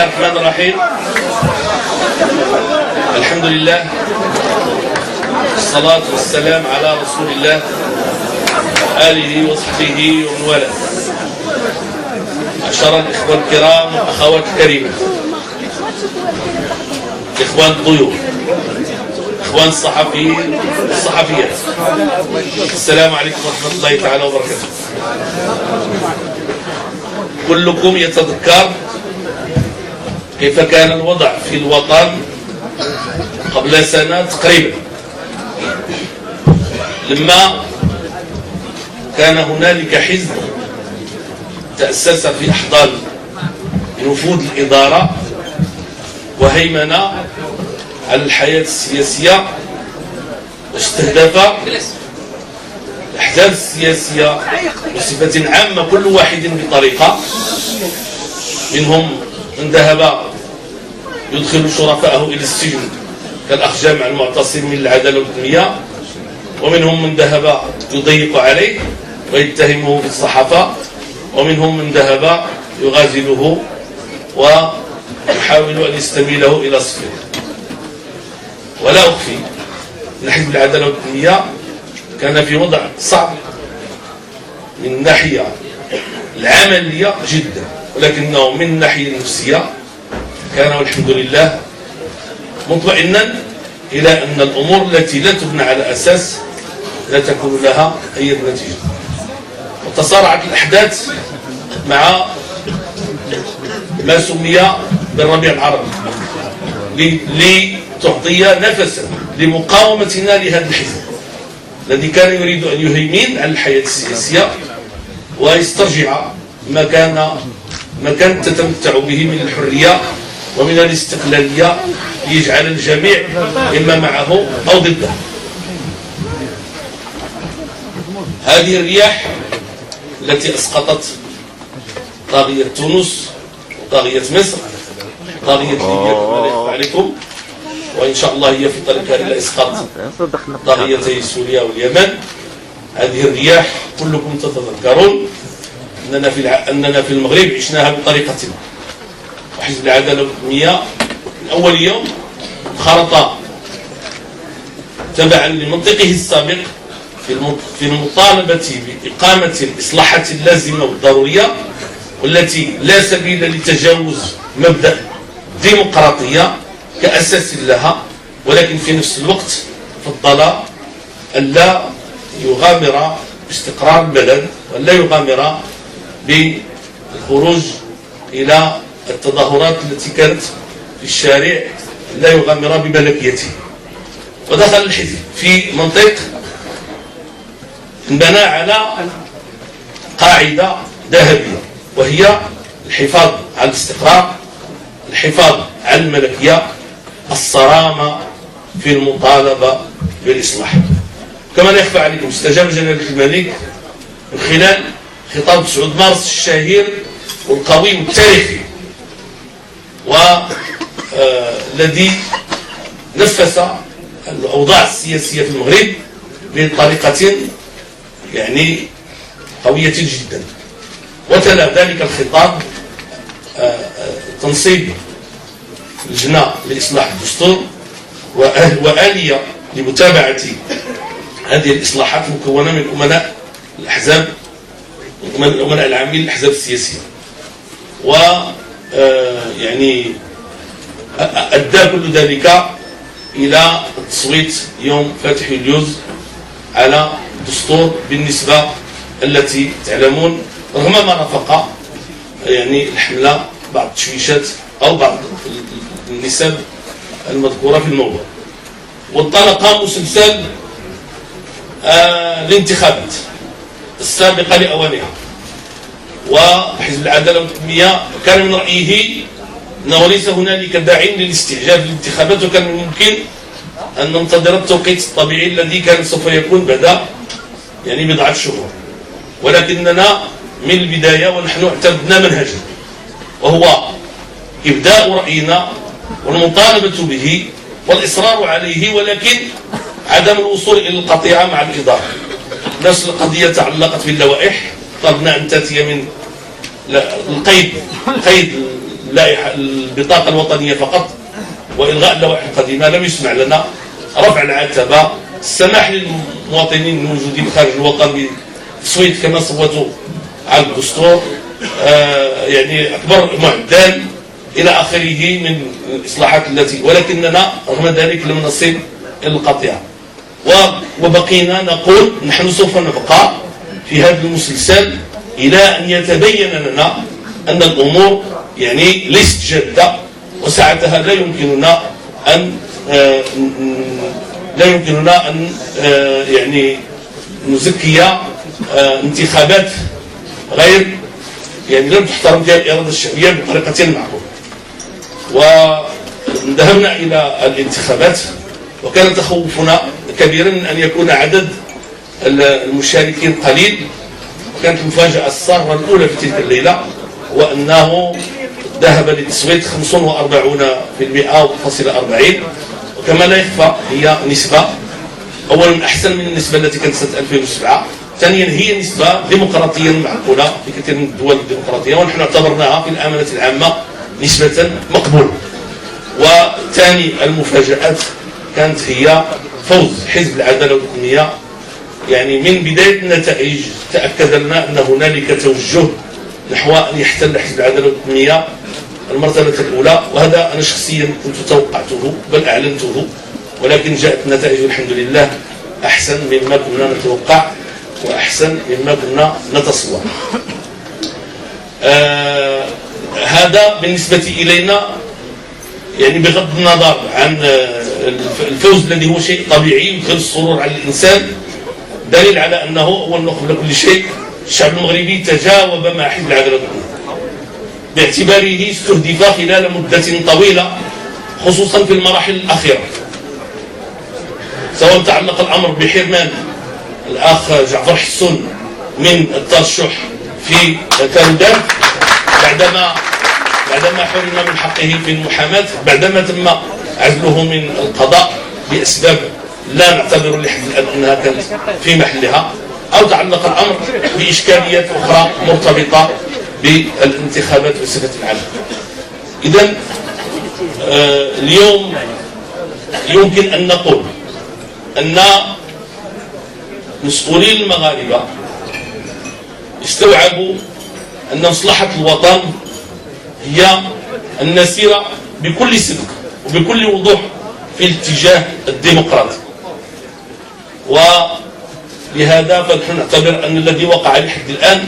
الله الرحمن الرحيم. الحمد لله والصلاة والسلام على رسول الله آله وصحبه ومن والاه. معشر الإخوة الكرام والأخوات الكريمات، إخوان الضيوف، إخوان الصحفيين والصحفيات، السلام عليكم ورحمة الله تعالى وبركاته. كلكم يتذكر كيف كان الوضع في الوطن قبل سنة تقريبا، لما كان هنالك حزب تأسس في أحضان نفوذ الإدارة وهيمن على الحياة السياسية، واستهدف الأحزاب السياسية بصفة عامة كل واحد بطريقة. منهم من ذهب يدخل شرفائه إلى السجن كالأخ جامع المعتصم من العدالة والتنمية، ومنهم من ذهب يضيق عليه ويتهمه بالصحافة، ومنهم من ذهب يغازله ويحاول أن يستميله إلى صفره. ولا أخفي أن حزب العدالة والتنمية كان في وضع صعب من الناحية العملية جدا، ولكنه من الناحية النفسية كان والحمد لله مطمئنا إلى أن الأمور التي لا تبنى على أساس لا تكون لها أي نتيجة. وتصارعت الأحداث مع ما سمي بالربيع العربي لتعطي نفسا لمقاومتنا لهذا الحزب الذي كان يريد أن يهيمن على الحياة السياسية ويسترجع ما كانت تتمتع به من الحرية ومن الاستقلالية، ليجعل الجميع إما معه أو ضده. هذه الرياح التي أسقطت طاغية تونس وطاغية مصر وطاغية ليبيا كما لا يخفى عليكم، وإن شاء الله هي في طريقها إلى إسقاط طاغيتي سوريا واليمن. هذه الرياح كلكم تتذكرون أننا في المغرب عشناها بطريقتنا، وحزب العدالة والتنمية من أول يوم انخرط تبعا لمنطقه السابق في المطالبة بإقامة الإصلاحات اللازمة والضرورية، والتي لا سبيل لتجاوز مبدأ الديمقراطية كأساس لها، ولكن في نفس الوقت فضل ألا يغامر باستقرار البلد ولا يغامر بالخروج إلى التظاهرات التي كانت في الشارع، لا يغامر بملكيته. ودخل الحزب في منطق انبنى على قاعدة ذهبية، وهي الحفاظ على الاستقرار، الحفاظ على الملكية، الصرامة في المطالبة بالإصلاح. كما لا يخفى عليكم استجاب جلالة الملك من خلال خطاب 9 مارس الشهير والقوي والتاريخي، والذي نفس الأوضاع السياسية في المغرب بطريقة يعني قوية جدا. وتلا ذلك الخطاب تنصيب لجنة لإصلاح الدستور وآلية لمتابعة هذه الإصلاحات مكونة من أمناء الأحزاب، من الأمناء العامين للأحزاب السياسية. يعني أدى كل ذلك إلى التصويت يوم فاتح يوليوز على الدستور بالنسبة التي تعلمون رغم ما رافق يعني الحملة بعض التشويشات أو بعض النسب المذكورة في الموضوع. وانطلق مسلسل الانتخابات السابقة لأوانها، وحزب العدالة والتنمية كان من رأيه أنه ليس هنالك داعي للاستعجال بالانتخابات، وكان من الممكن أن ننتظر التوقيت الطبيعي الذي كان سوف يكون بعد يعني بضعة شهور. ولكننا من البداية ونحن اعتمدنا منهجا، وهو إبداء رأينا والمطالبة به والإصرار عليه، ولكن عدم الوصول إلى القطيعة مع الإدارة. نفس القضية تعلقت باللوائح، طلبنا أن تأتي من قيد اللائحة البطاقة الوطنية فقط وإلغاء اللوائح القديمة، لم يسمع لنا رفع العتبة، السماح للمواطنين الموجودين خارج الوطن بالتصويت كما صوتوا على الدستور، يعني أكبر معدل إلى آخره من الإصلاحات التي، ولكننا رغم ذلك لم نصل إلى القطيعة. وبقينا نقول نحن سوف نبقى في هذا المسلسل إلى أن يتبين لنا أن الأمور يعني ليست جادة، وساعتها لا يمكننا أن يعني نزكي انتخابات غير يعني لم تحترم فيها الإرادة الشعبية بطريقة معقولة. وذهبنا إلى الانتخابات وكان تخوفنا كبيرا من أن يكون عدد المشاركين قليل، وكانت المفاجأة السارة الأولى في تلك الليلة هو أنه ذهب للتصويت 45.40%، وكما لا يخفى هي نسبة أولا أحسن من النسبة التي كانت سنة 2007، ثانيا هي نسبة ديمقراطية معقولة في كثير من الدول الديمقراطية، ونحن اعتبرناها في الآمنة العامة نسبة مقبولة. وثاني المفاجآت كانت هي فوز حزب العدالة والتنمية. يعني من بداية النتائج تأكد لنا أن هنالك توجه نحو أن يحتل حزب العدالة والتنمية المرتبة الأولى، وهذا أنا شخصيا كنت توقعته بل أعلنته، ولكن جاءت النتائج الحمد لله أحسن مما كنا نتوقع وأحسن مما كنا نتصور. هذا بالنسبة إلينا يعني بغض النظر عن الفوز الذي هو شيء طبيعي يدخل السرور على الإنسان، دليل على أنه أول قبل كل شيء الشعب المغربي تجاوب مع حزب العدالة والتنمية باعتباره استهدف خلال مدة طويلة خصوصا في المراحل الأخيرة، سواء تعلق الأمر بحرمان الأخ جعفر حسون من الترشح في كردان بعدما حرم من حقه في المحاماة، بعدما تم عزله من القضاء بأسباب لا نعتبر لحد الآن أنها كانت في محلها، أو تعلق الأمر بإشكاليات أخرى مرتبطة بالانتخابات بصفة عامة. إذن اليوم يمكن أن نقول أن مسؤولين المغاربة استوعبوا أن مصلحة الوطن هي أن نسير بكل صدق وبكل وضوح في الاتجاه الديمقراطي، ولهذا فنحن نعتبر أن الذي وقع لحد الآن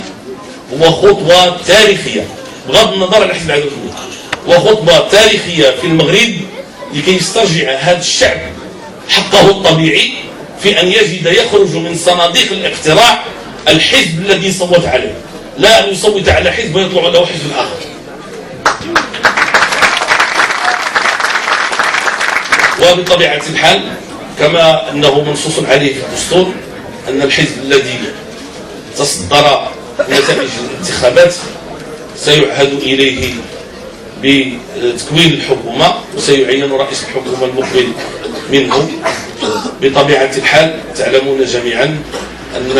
هو خطوة تاريخية بغض النظر عن حزب العدالة والتنمية، وخطوة تاريخية في المغرب لكي يسترجع هذا الشعب حقه الطبيعي في أن يجد يخرج من صناديق الاقتراع الحزب الذي صوت عليه، لا أن يصوت على حزب ويطلع له حزب آخر. وبطبيعة الحال كما أنه منصوص عليه في الدستور أن الحزب الذي تصدر نتائج الانتخابات سيعهد إليه بتكوين الحكومة وسيعين رئيس الحكومة المقبل منه. بطبيعة الحال تعلمون جميعا أن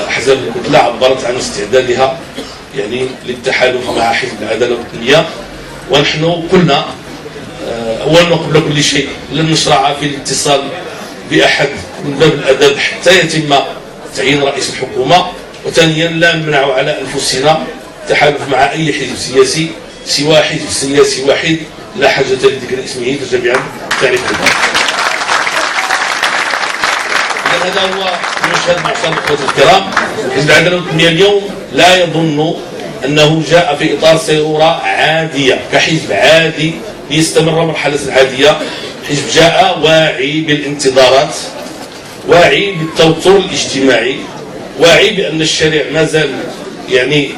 أحزاب الكتلة عبرت عن استعدادها يعني للتحالف مع حزب العدالة والتنمية، ونحن قلنا أولا وقبل كل شيء لن نشرع في الاتصال بأحد من باب الأدب حتى يتم تعيين رئيس الحكومة، وثانيا لا نمنع على أنفسنا التحالف مع أي حزب سياسي سوى حزب سياسي واحد لا حاجة لذكر اسمه فجميعا تعرفون. هذا هو المشهد معشر الأخوة الكرام. حزب العدالة والتنمية اليوم لا يظن أنه جاء في إطار سيرورة عادية كحزب عادي ليستمر مرحلة العادية. حزب جاء واعي بالانتظارات، واعي بالتوتر الاجتماعي، واعي بأن الشارع ما زال يعني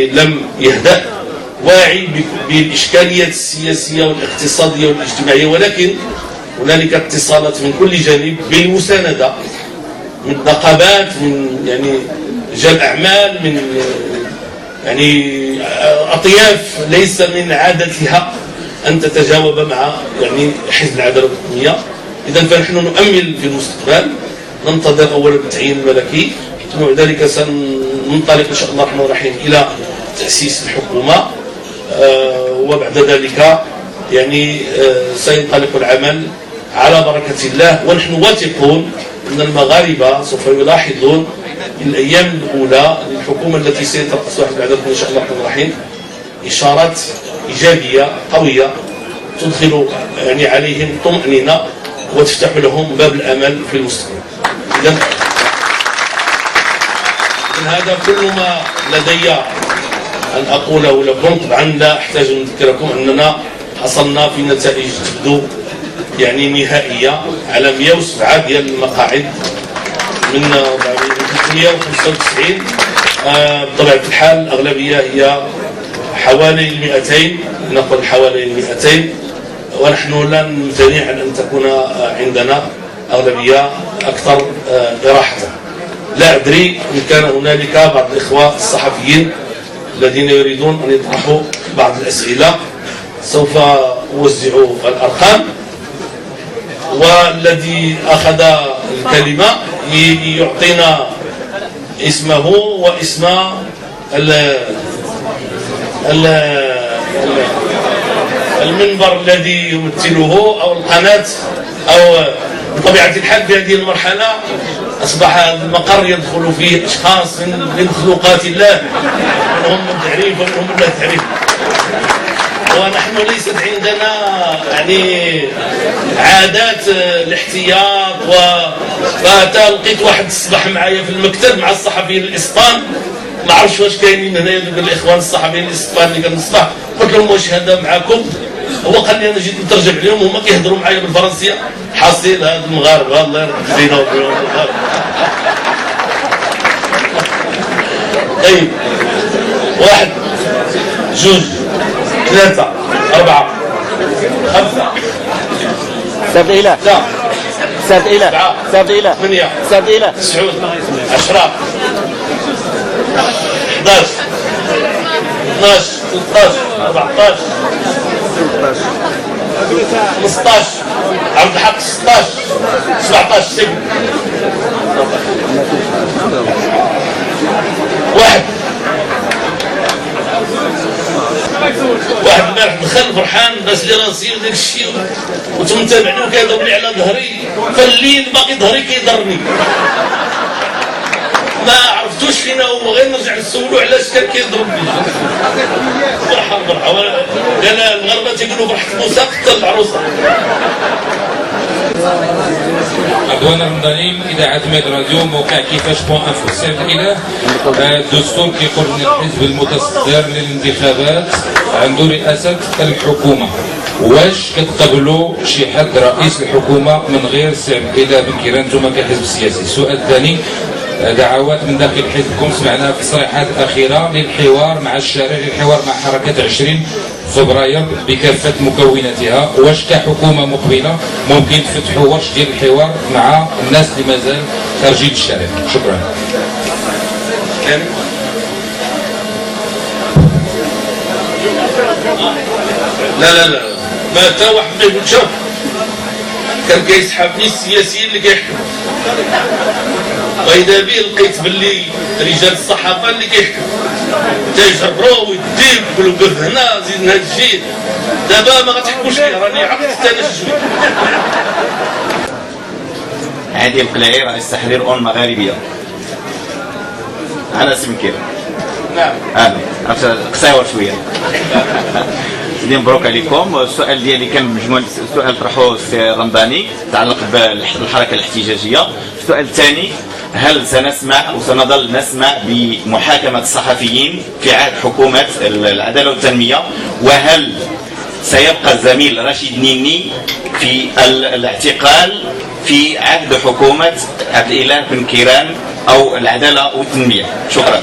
لم يهدأ، واعي بالإشكاليات السياسية والاقتصادية والاجتماعية، ولكن هنالك اتصالات من كل جانب بالمساندة من نقابات، من يعني رجال أعمال، من يعني أطياف ليس من عادتها أن تتجاوب مع يعني حزب العدالة والتنمية. إذا فنحن نؤمل في المستقبل، ننتظر أولا التعيين الملكي، ثم بعد ذلك سننطلق إن شاء الله الرحمن الرحيم إلى تأسيس الحكومة. وبعد ذلك يعني سينطلق العمل على بركة الله. ونحن واثقون أن المغاربة سوف يلاحظون الأيام الأولى للحكومة التي سيترأسها حزب العدالة إن شاء الله الرحمن الرحيم إشارات إيجابية قوية تدخل يعني عليهم طمأنينة وتفتح لهم باب الأمل في المستقبل. إذن هذا كل ما لدي أن أقوله لكم. طبعا لا أحتاج أن أذكركم أننا حصلنا في نتائج تبدو يعني نهائية على 107 ديال المقاعد من 395. بطبيعة الحال الأغلبية هي حوالي 200، نقول حوالي 200، ونحن لا نمتنع عن أن تكون عندنا أغلبية أكثر إراحة. لا أدري إن كان هنالك بعض الإخوة الصحفيين الذين يريدون أن يطرحوا بعض الأسئلة. سوف أوزع الأرقام، والذي أخذ الكلمة يعطينا اسمه واسم المنبر الذي يمثله أو القناة، أو بطبيعة الحال في هذه المرحلة أصبح المقر يدخل فيه أشخاص من مخلوقات الله، منهم من تعريف ومنهم من لا تعريف، ونحن ليست عندنا يعني عادات الاحتياط. فتا لقيت واحد الصباح معايا في المكتب مع الصحفيين الإسبان، ما عرفتش واش كاينين هنايا دوك الإخوان الصحفيين الإسبان اللي كانوا الصباح، قلت لهم واش هذا معاكم؟ هو قال لي انا جيت نترجم عليهم وهما كيهضروا معايا بالفرنسيه، حاصل هاد المغاربه الله يرحم فينا وفيهم المغاربه. طيب 1 2 3 4 5 سبع إله لا 7 إله 7 إله 8 7 إله 9 10 11 12 13 14 15 عبد الحق 16 17 سجن 1 امبارح دخل فرحان باس لي راسي وداك الشيء وتمتابعني وكيضرب لي على ظهري، فالليل باقي ظهري كيضرني ما عرفتوش فينا هو، غير نرجع نسولو علاش كان كيضربني. فرحه قال المغاربه تيقولوا فرحه موسى قتل العروسه. عدوان رمضاني إذاعة ميد راديو، موقع كيفاش بوان انفو. سيد الإله، الدستور كيقول ان الحزب المتصدر للانتخابات عنده رئاسة الحكومة، واش كتقبلوا شي حد رئيس الحكومة من غير سي عبد الإله بن كيران نتوما كحزب سياسي؟ السؤال الثاني، دعوات من داخل حزبكم سمعناها في التصريحات الأخيرة للحوار مع الشارع، للحوار مع حركة 20 فبراير بكافة مكوناتها، واش كحكومة مقبلة ممكن تفتحوا ورش ديال الحوار مع الناس اللي مازال خارجين الشارع؟ شكرا. لا ما تا واحد ما يقول شوف كان كيسحبني السياسيين اللي كيحكموا، واذا بي لقيت باللي رجال الصحافه اللي كيحكموا تيجروا ويديو يقولوا قف هنا زيد هذا الشيء. دابا ما غتحكموش فيه، راني عقلت حتى انا شويه. عادل القلاعي رئيس تحرير اون مغاربيه. انا اسم كير. نعم. قصير شويه. مبروك عليكم. السؤال ديالي كان مجموعه سؤال طرحوه السي رمضاني يتعلق بالحركه الاحتجاجيه. السؤال الثاني، هل سنسمع وسنظل نسمع بمحاكمه الصحفيين في عهد حكومه العداله والتنميه؟ وهل سيبقى الزميل رشيد نيني في الاعتقال في عهد حكومه عبد الإله بن كيران او العداله والتنميه؟ شكرا.